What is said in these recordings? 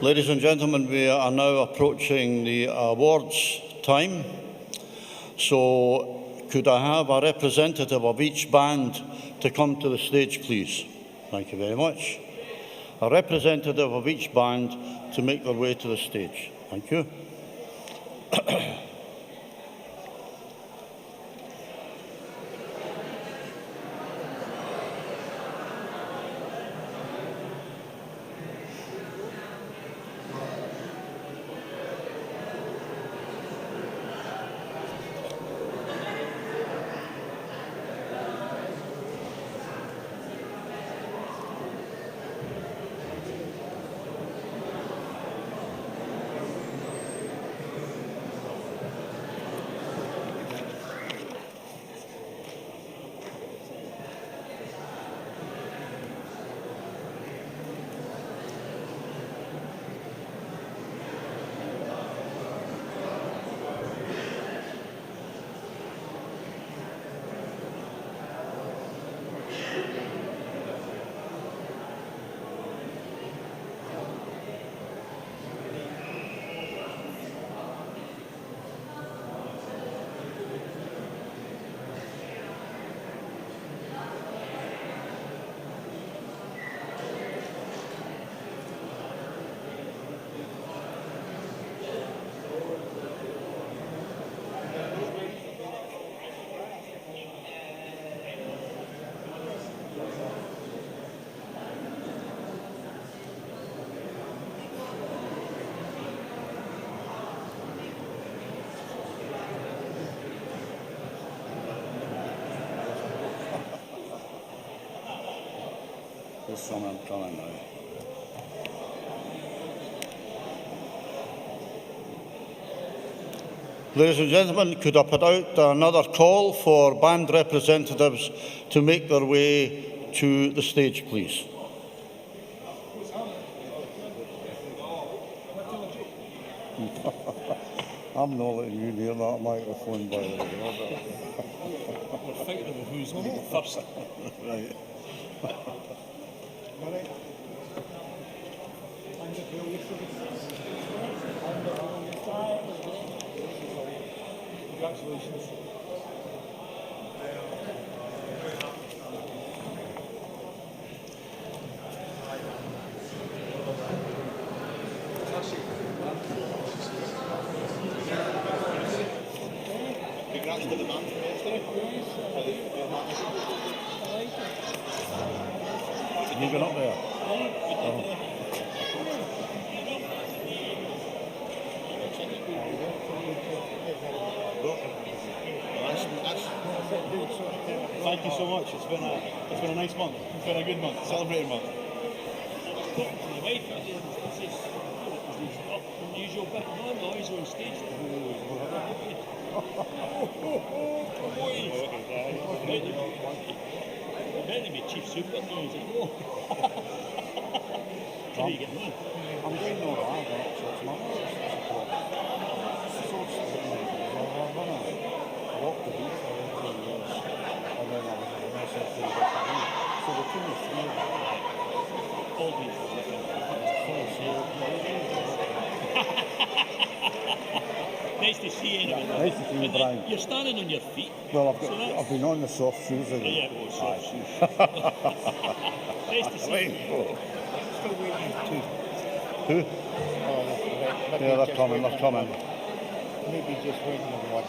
Ladies and gentlemen, we are now approaching the awards time. So could I have a representative of each band to come to the stage, please? Thank you very much. A representative of each band to make their way to the stage. Thank you. This one I'm coming now. Ladies and gentlemen, could I put out another call for band representatives to make their way to the stage, please? I'm not letting you near that microphone, by the way. We're fighting over who's going to go first. Right. Congratulations. Congrats to the band from yesterday. You been up there? Oh. Thank you so much. It's been a nice month. It's been a good month. Celebrating month. Unusual bit of noise on stage. Better be chief super noise. How are you getting on? I'm doing all right. So it's not I walked the beach for 18 years, and then I was in the SFC. So the team is three. All these. Nice to see you. Nice to see you, Brian. You're standing on your feet. Well, I've been on the soft shoes again. Yeah, well, soft shoes. Nice to see you. Still waiting to. Who? Oh, Yeah, they're coming, they're coming. Maybe just waiting on one.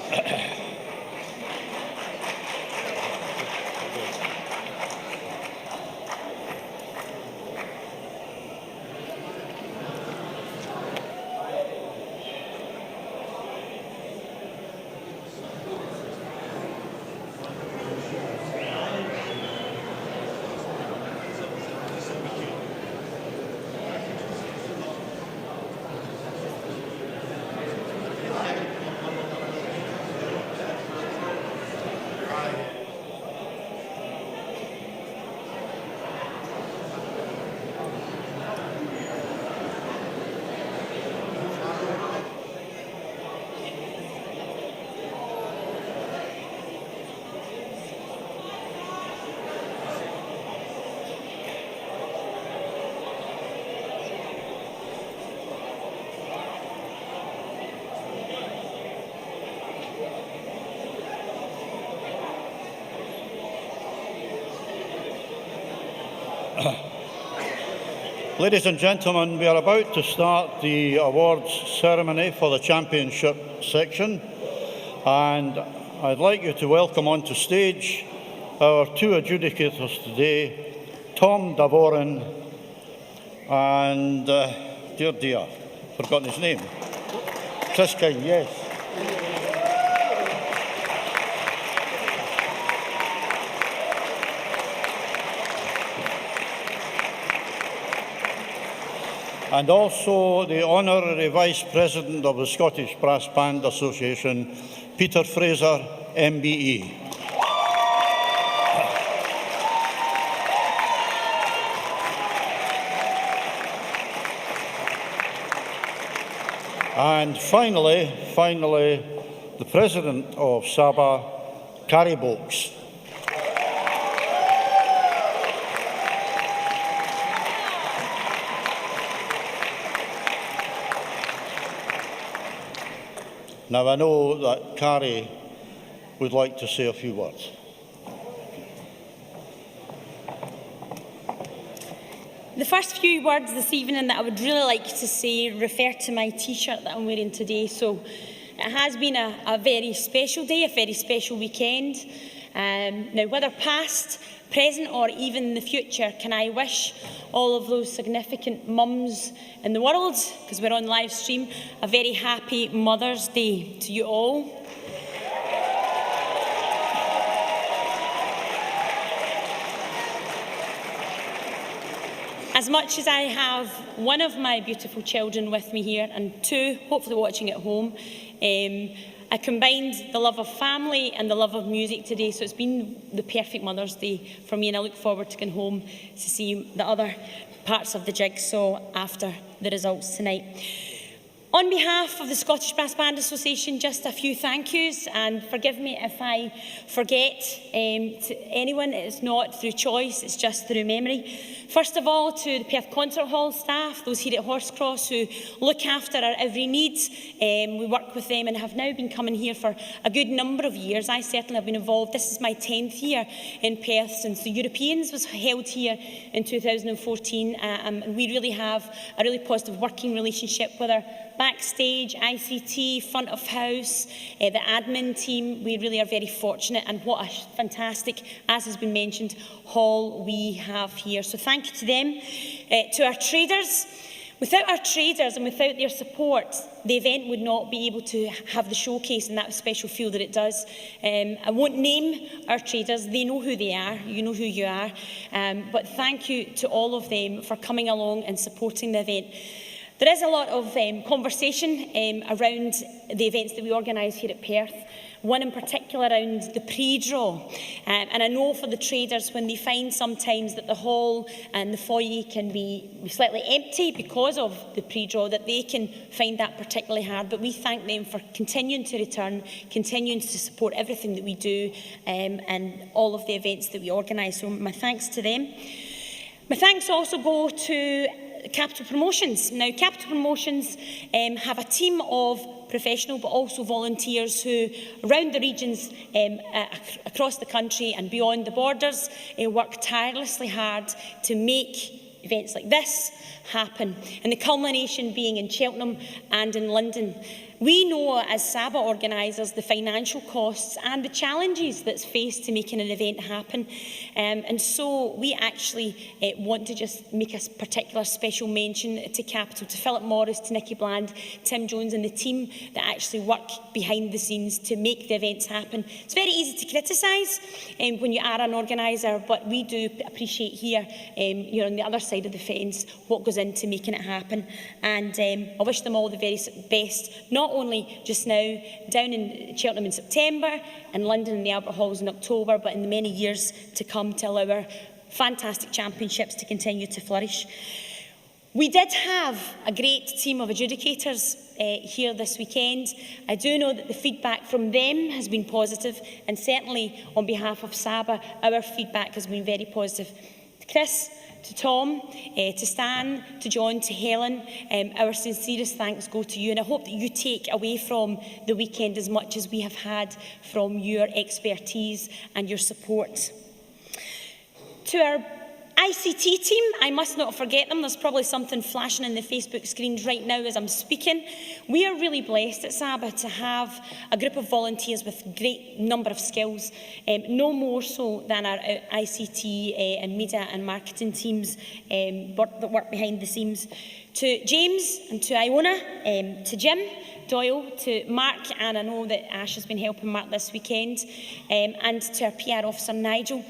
Ladies and gentlemen, we are about to start the awards ceremony for the championship section, and I'd like you to welcome onto stage our two adjudicators today, Tom Davoren and, dear, forgotten his name, Chris King, yes. And also the Honorary Vice President of the Scottish Brass Band Association, Peter Fraser, MBE. And finally, the President of SABA, Carrie Bolks. Now, I know that Carrie would like to say a few words. The first few words this evening that I would really like to say refer to my T-shirt that I'm wearing today. So it has been a very special day, a very special weekend. Now, whether past, present or even in the future, can I wish all of those significant mums in the world, because we're on live stream, a very happy Mother's Day to you all. As much as I have one of my beautiful children with me here and two, hopefully watching at home, I combined the love of family and the love of music today, so it's been the perfect Mother's Day for me, and I look forward to going home to see the other parts of the jigsaw after the results tonight. On behalf of the Scottish Brass Band Association, just a few thank yous, and forgive me if I forget to anyone. It's not through choice, it's just through memory. First of all, to the Perth Concert Hall staff, those here at Horsecross who look after our every need. We work with them and have now been coming here for a good number of years. I certainly have been involved. This is my 10th year in Perth since the Europeans was held here in 2014. And we really have a really positive working relationship with our backstage, ICT, front of house, the admin team. We really are very fortunate, and what a fantastic, as has been mentioned, hall we have here. So thank you to them. To our traders. Without our traders and without their support, the event would not be able to have the showcase and that special feel that it does. I won't name our traders. They know who they are. You know who you are. But thank you to all of them for coming along and supporting the event. There is a lot of conversation around the events that we organise here at Perth, one in particular around the pre-draw. And I know for the traders, when they find sometimes that the hall and the foyer can be slightly empty because of the pre-draw, that they can find that particularly hard. But we thank them for continuing to return, continuing to support everything that we do and all of the events that we organise. So my thanks to them. My thanks also go to Capital Promotions. Now, Capital Promotions have a team of professional but also volunteers who, around the regions across the country and beyond the borders, work tirelessly hard to make events like this happen, and the culmination being in Cheltenham and in London. We know as SABA organisers the financial costs and the challenges that's faced to making an event happen, and so we actually want to just make a particular special mention to Capital, to Philip Morris, to Nicky Bland, Tim Jones and the team that actually work behind the scenes to make the events happen. It's very easy to criticise when you are an organiser, but we do appreciate here, you're on the other side of the fence, what goes into making it happen, and I wish them all the very best, not only just now down in Cheltenham in September and London in the Albert Halls in October, but in the many years to come to allow our fantastic championships to continue to flourish. We did have a great team of adjudicators here this weekend. I do know that the feedback from them has been positive, and certainly on behalf of SABA, our feedback has been very positive. To Chris, to Tom, to Stan, to John, to Helen, our sincerest thanks go to you, and I hope that you take away from the weekend as much as we have had from your expertise and your support. To our ICT team, I must not forget them. There's probably something flashing in the Facebook screens right now as I'm speaking. We are really blessed at SABA to have a group of volunteers with a great number of skills, no more so than our ICT and media and marketing teams that work behind the scenes. To James and to Iona, to Jim Doyle, to Mark, and I know that Ash has been helping Mark this weekend, and to our PR officer Nigel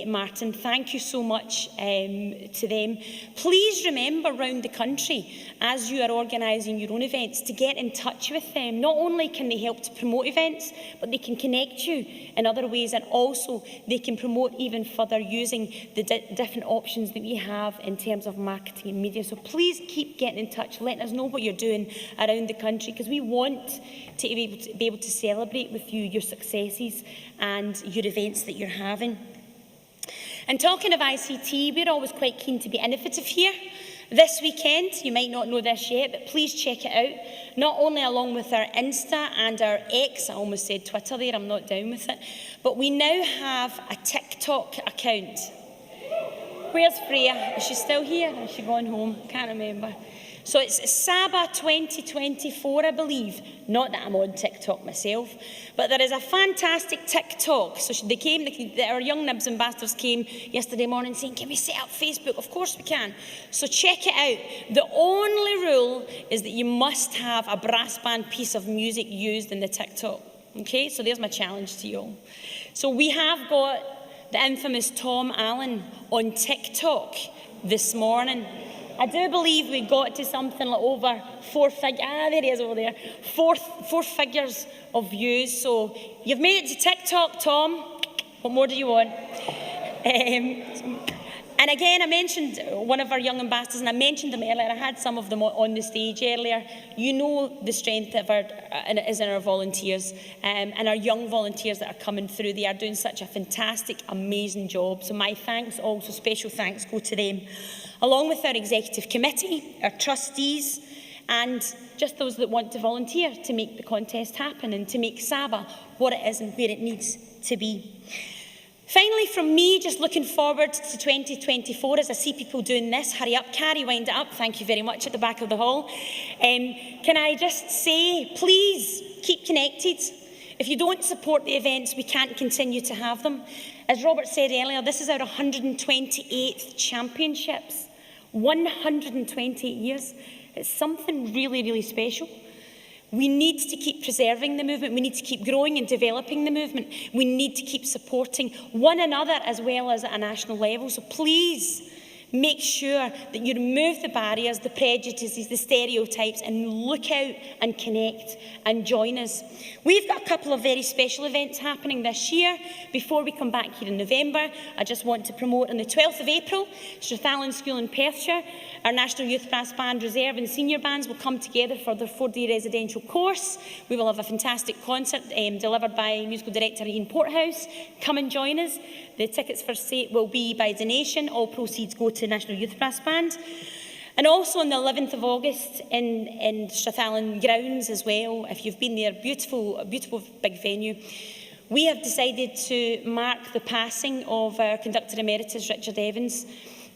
Martin. Thank you so much to them. Please remember around the country, as you are organising your own events, to get in touch with them. Not only can they help to promote events, but they can connect you in other ways, and also they can promote even further using the different options that we have in terms of marketing and media. So please keep getting in touch, letting us know what you're doing around the country, because we want to be able to celebrate with you your successes and your events that you're having. And talking of ICT, we're always quite keen to be innovative here. This weekend, you might not know this yet, but please check it out. Not only along with our Insta and our X, I almost said Twitter there, I'm not down with it, but we now have a TikTok account. Where's Freya? Is she still here? Or is she gone home? Can't remember. So it's SABA 2024, I believe. Not that I'm on TikTok myself, but there is a fantastic TikTok. So our young Nibs ambassadors came yesterday morning saying, can we set up Facebook? Of course we can. So check it out. The only rule is that you must have a brass band piece of music used in the TikTok. Okay, so there's my challenge to you all. So we have got the infamous Tom Allen on TikTok this morning. I do believe we got to something like over there he is over there, four figures of views. So you've made it to TikTok, Tom. What more do you want? And again, I mentioned one of our young ambassadors, and I mentioned them earlier. I had some of them on the stage earlier. You know the strength of is in our volunteers and our young volunteers that are coming through. They are doing such a fantastic, amazing job. So my thanks, also special thanks, go to them. Along with our executive committee, our trustees, and just those that want to volunteer to make the contest happen and to make SABA what it is and where it needs to be. Finally, from me, just looking forward to 2024, as I see people doing this, hurry up, Carrie, wind it up, thank you very much at the back of the hall. Can I just say, please keep connected. If you don't support the events, we can't continue to have them. As Robert said earlier, this is our 128th championships, 128 years. It's something really, really special. We need to keep preserving the movement. We need to keep growing and developing the movement. We need to keep supporting one another as well as at a national level. So please make sure that you remove the barriers, the prejudices, the stereotypes, and look out and connect and join us. We've got a couple of very special events happening this year. Before we come back here in November, I just want to promote on the 12th of April, Strathallan School in Perthshire, our National Youth Brass Band, Reserve and Senior Bands will come together for their 4-day residential course. We will have a fantastic concert delivered by musical director Ian Porthouse. Come and join us. The tickets for sale will be by donation. All proceeds go to National Youth Brass Band. And also on the 11th of August in Strathallan grounds as well, if you've been there, beautiful big venue. We have decided to mark the passing of our Conductor Emeritus, Richard Evans,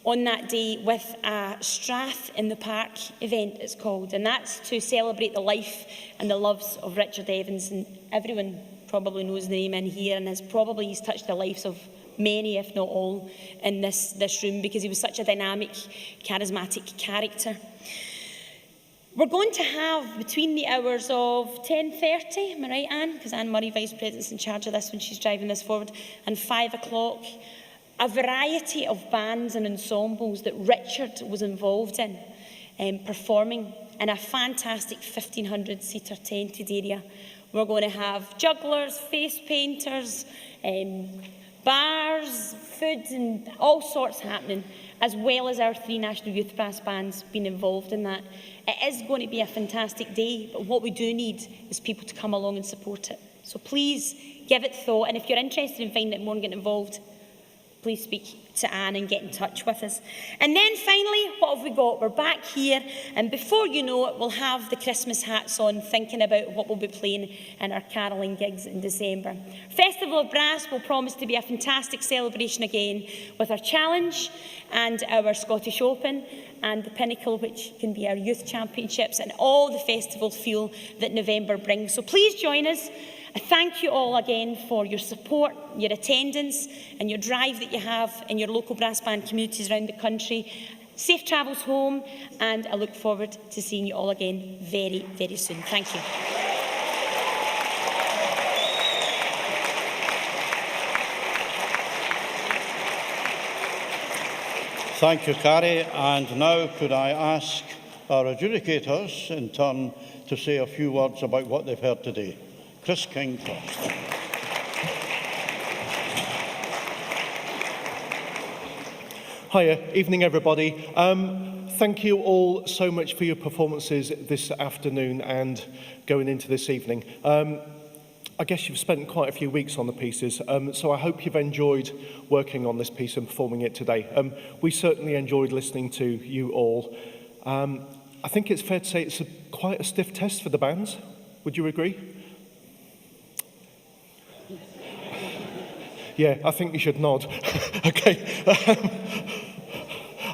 on that day with a Strath in the Park event, it's called. And that's to celebrate the life and the loves of Richard Evans. And everyone probably knows the name in here, and he's touched the lives of many, if not all, in this room, because he was such a dynamic, charismatic character. We're going to have, between the hours of 10:30, am I right, Anne? Because Anne Murray, Vice President's in charge of this when she's driving this forward, and 5 o'clock, a variety of bands and ensembles that Richard was involved in, performing in a fantastic 1,500-seater tented area. We're going to have jugglers, face painters, bars, food, and all sorts happening, as well as our 3 National Youth Brass Bands being involved in that. It is going to be a fantastic day, but what we do need is people to come along and support it. So please give it thought, and if you're interested in finding out more and getting involved, please speak to Anne and get in touch with us. And then finally, what have we got? We're back here, and before you know it, we'll have the Christmas hats on, thinking about what we'll be playing in our carolling gigs in December. Festival of Brass will promise to be a fantastic celebration again, with our challenge and our Scottish Open, and the pinnacle, which can be our youth championships, and all the festival feel that November brings. So please join us. I thank you all again for your support, your attendance, and your drive that you have in your local brass band communities around the country. Safe travels home, and I look forward to seeing you all again very, very soon. Thank you. Thank you, Carrie. And now could I ask our adjudicators in turn to say a few words about what they've heard today. Chris King first. Hiya, evening everybody. Thank you all so much for your performances this afternoon and going into this evening. I guess you've spent quite a few weeks on the pieces, so I hope you've enjoyed working on this piece and performing it today. We certainly enjoyed listening to you all. I think it's fair to say it's quite a stiff test for the bands. Would you agree? Yeah, I think you should nod. Okay.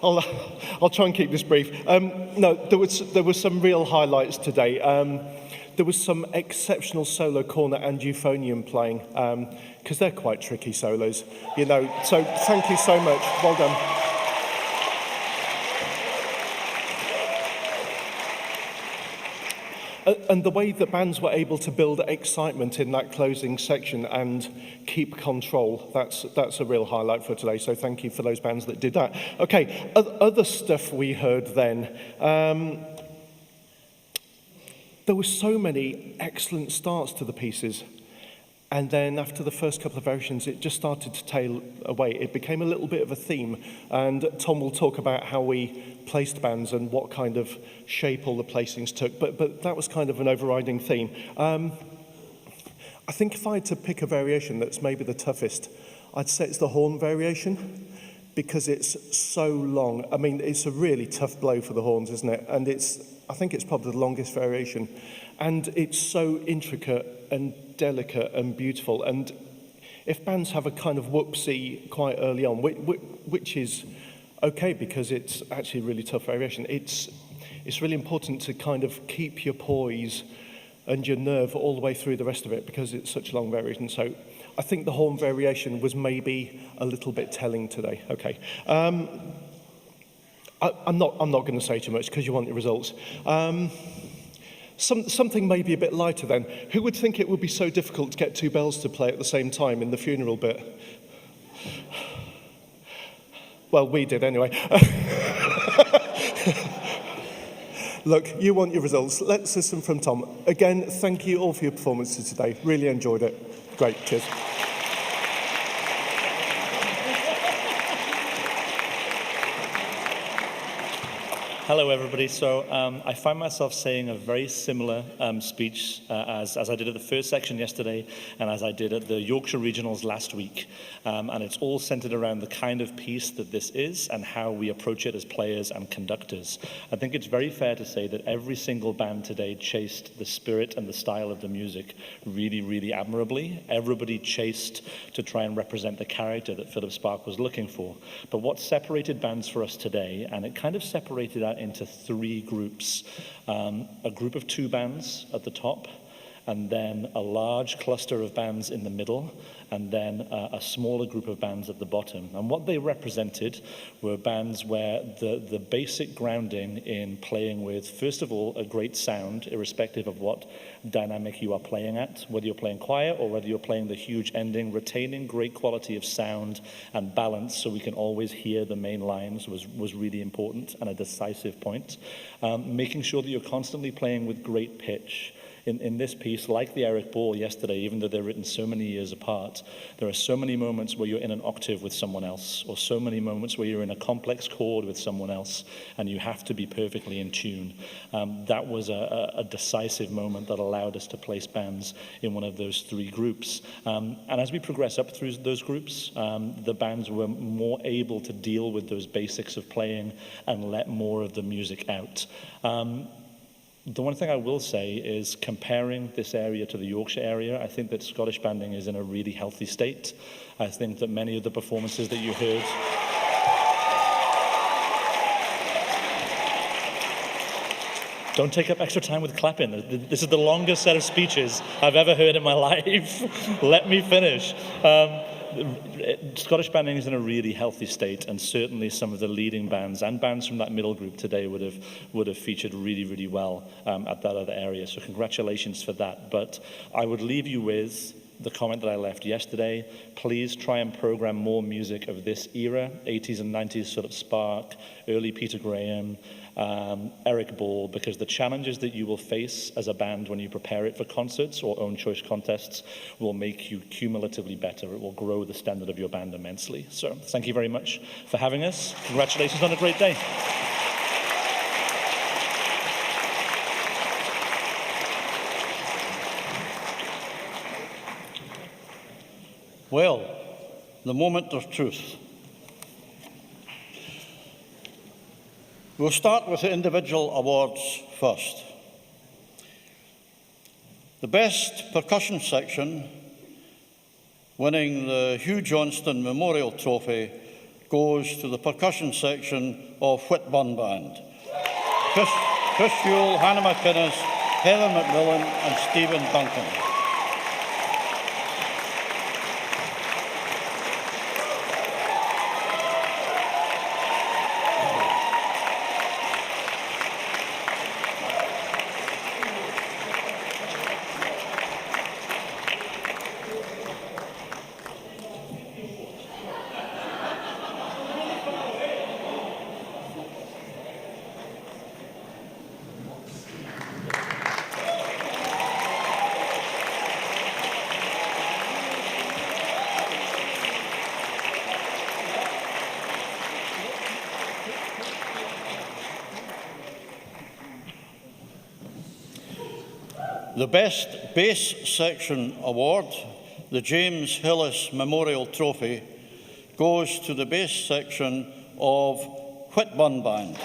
I'll try and keep this brief. No, there were some real highlights today. There was some exceptional solo cornet and euphonium playing, because they're quite tricky solos, you know. So thank you so much. Well done. And the way that bands were able to build excitement in that closing section and keep control, that's a real highlight for today. So thank you for those bands that did that. Okay, other stuff we heard then. There were so many excellent starts to the pieces. And then after the first couple of versions, it just started to tail away. It became a little bit of a theme. And Tom will talk about how we placed bands and what kind of shape all the placings took. But that was kind of an overriding theme. I think if I had to pick a variation that's maybe the toughest, I'd say it's the horn variation, because it's so long. I mean, it's a really tough blow for the horns, isn't it? And I think it's probably the longest variation. And it's so intricate and delicate and beautiful. And if bands have a kind of whoopsie quite early on, which is okay because it's actually a really tough variation, it's really important to kind of keep your poise and your nerve all the way through the rest of it because it's such a long variation. So I think the horn variation was maybe a little bit telling today. Okay. I'm not going to say too much because you want your results. Something maybe a bit lighter then. Who would think it would be so difficult to get two bells to play at the same time in the funeral bit? Well, we did anyway. Look, you want your results. Let's listen from Tom. Again, thank you all for your performances today. Really enjoyed it. Great, cheers. Hello, everybody. So I find myself saying a very similar speech as I did at the first section yesterday and as I did at the Yorkshire Regionals last week. And it's all centered around the kind of piece that this is and how we approach it as players and conductors. I think it's very fair to say that every single band today chased the spirit and the style of the music really, really admirably. Everybody chased to try and represent the character that Philip Spark was looking for. But what separated bands for us today, and it kind of separated out into three groups. A group of two bands at the top, and then a large cluster of bands in the middle, and then a smaller group of bands at the bottom. And what they represented were bands where the basic grounding in playing with, first of all, a great sound, irrespective of what dynamic you are playing at, whether you're playing quiet or whether you're playing the huge ending, retaining great quality of sound and balance so we can always hear the main lines was really important and a decisive point. Making sure that you're constantly playing with great pitch In this piece, like the Eric Ball yesterday, even though they're written so many years apart, there are so many moments where you're in an octave with someone else, or so many moments where you're in a complex chord with someone else, and you have to be perfectly in tune. That was a decisive moment that allowed us to place bands in one of those three groups. And as we progress up through those groups, the bands were more able to deal with those basics of playing and let more of the music out. The one thing I will say is, comparing this area to the Yorkshire area, I think that Scottish banding is in a really healthy state. I think that many of the performances that you heard... Don't take up extra time with clapping. This is the longest set of speeches I've ever heard in my life. Let me finish. Scottish banding is in a really healthy state, and certainly some of the leading bands and bands from that middle group today would have featured really, really well at that other area. So congratulations for that. But I would leave you with the comment that I left yesterday. Please try and program more music of this era, 80s and 90s sort of spark, early Peter Graham, Eric Ball, because the challenges that you will face as a band when you prepare it for concerts or own choice contests will make you cumulatively better. It will grow the standard of your band immensely. So thank you very much for having us. Congratulations on a great day. Well, the moment of truth. We'll start with the individual awards first. The best percussion section, winning the Hugh Johnston Memorial Trophy, goes to the percussion section of Whitburn Band. Chris Yule, Hannah McInnes, Heather McMillan and Stephen Duncan. The Best Bass Section Award, the James Hillis Memorial Trophy, goes to the bass section of Whitburn Band.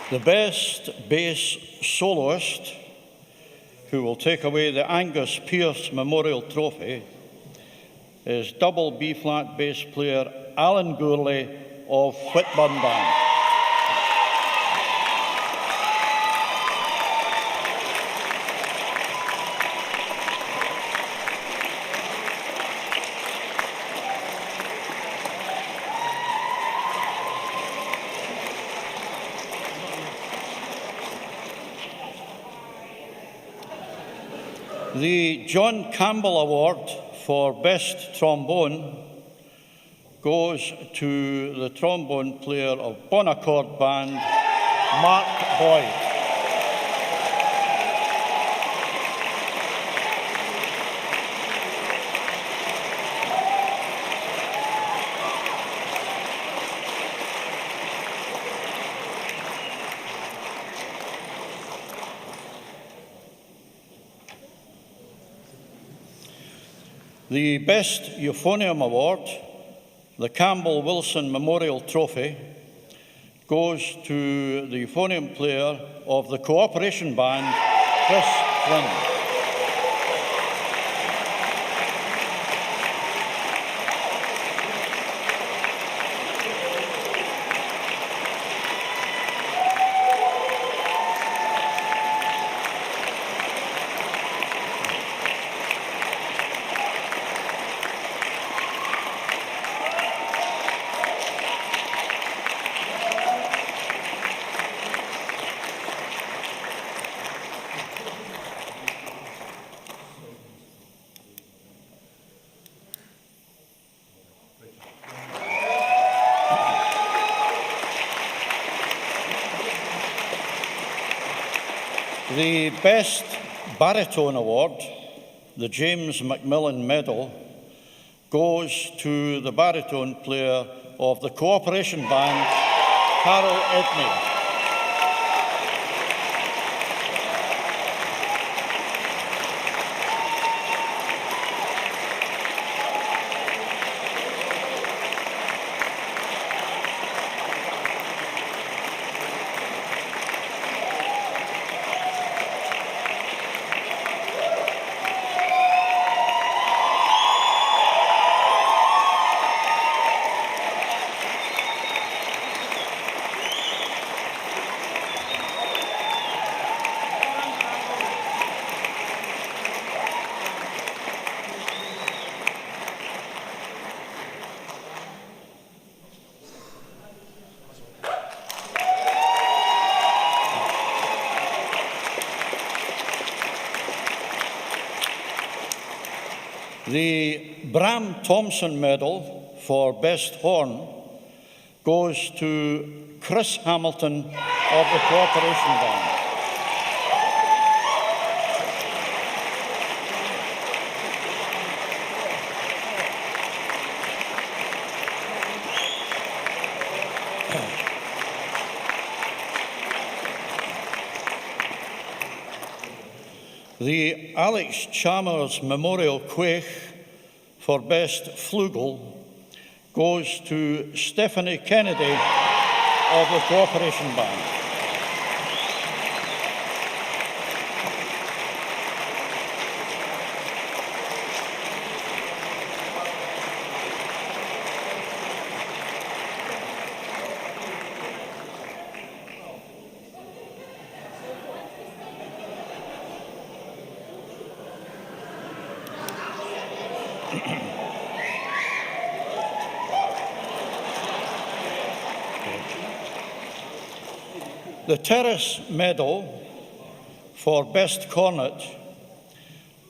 The Best Bass Soloist, who will take away the Angus Pearce Memorial Trophy, is double B-flat bass player Alan Gourley of Whitburn Band. The John Campbell Award for Best Trombone goes to the trombone player of Bon Accord Band, Mark Boyd. The Best Euphonium Award, the Campbell Wilson Memorial Trophy, goes to the euphonium player of the Cooperation Band, Chris Flynn. The Best Baritone Award, the James Macmillan Medal, goes to the baritone player of the Cooperation Band, Carol Edney. The Bram Thompson Medal for Best Horn goes to Chris Hamilton of the Cooperation Band. The Alex Chalmers Memorial Quaich for Best Flugel goes to Stephanie Kennedy of the Cooperation Band. The Terrace Medal for Best Cornet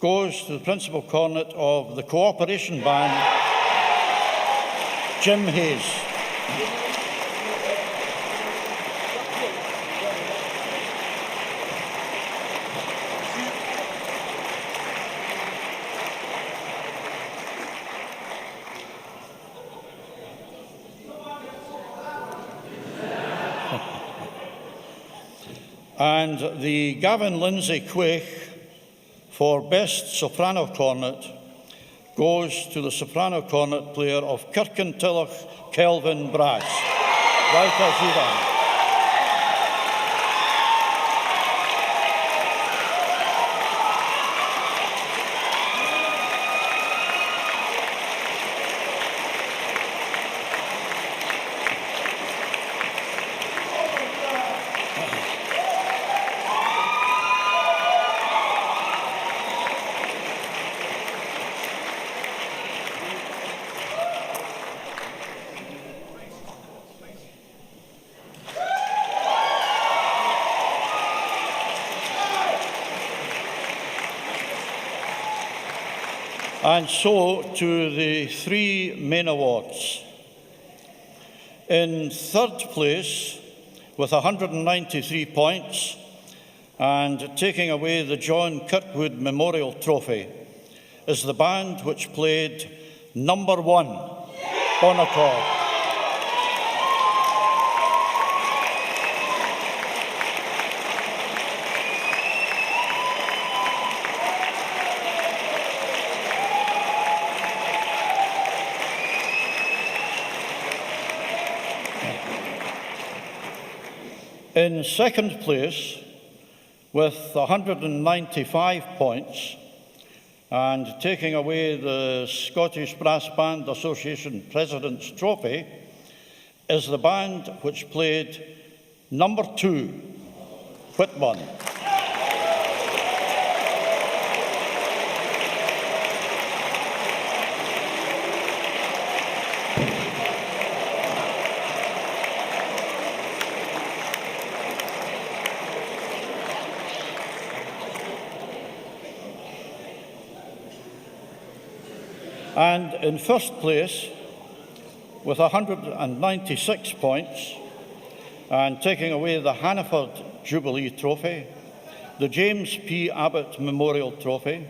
goes to the Principal Cornet of the Cooperation Band, Jim Hayes. And the Gavin Lindsay Quaich for Best Soprano Cornet goes to the soprano cornet player of Kirkintilloch, Kelvin Brass. Rauta Zidane. And so to the three main awards. In third place, with 193 points, and taking away the John Kirkwood Memorial Trophy, is the band which played number 1, Bon Accord. In second place, with 195 points, and taking away the Scottish Brass Band Association President's Trophy, is the band which played number 2, Whitburn. And in first place, with 196 points, and taking away the Hannaford Jubilee Trophy, the James P. Abbott Memorial Trophy,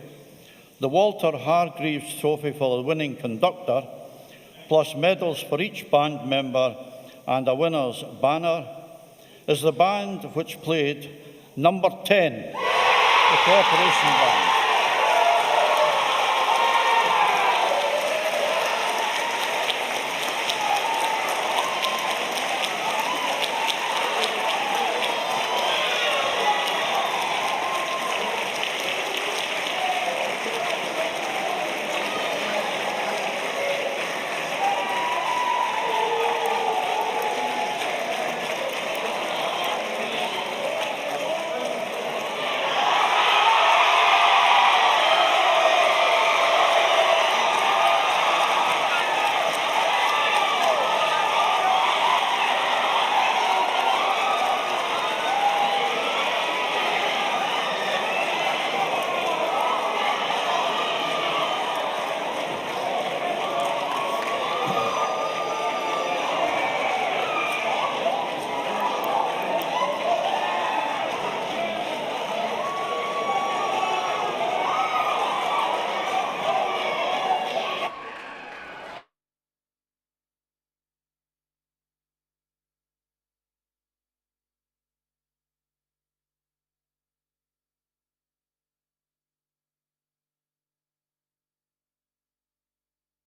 the Walter Hargreaves Trophy for the winning conductor, plus medals for each band member and a winner's banner, is the band which played number 10, the Corporation Band.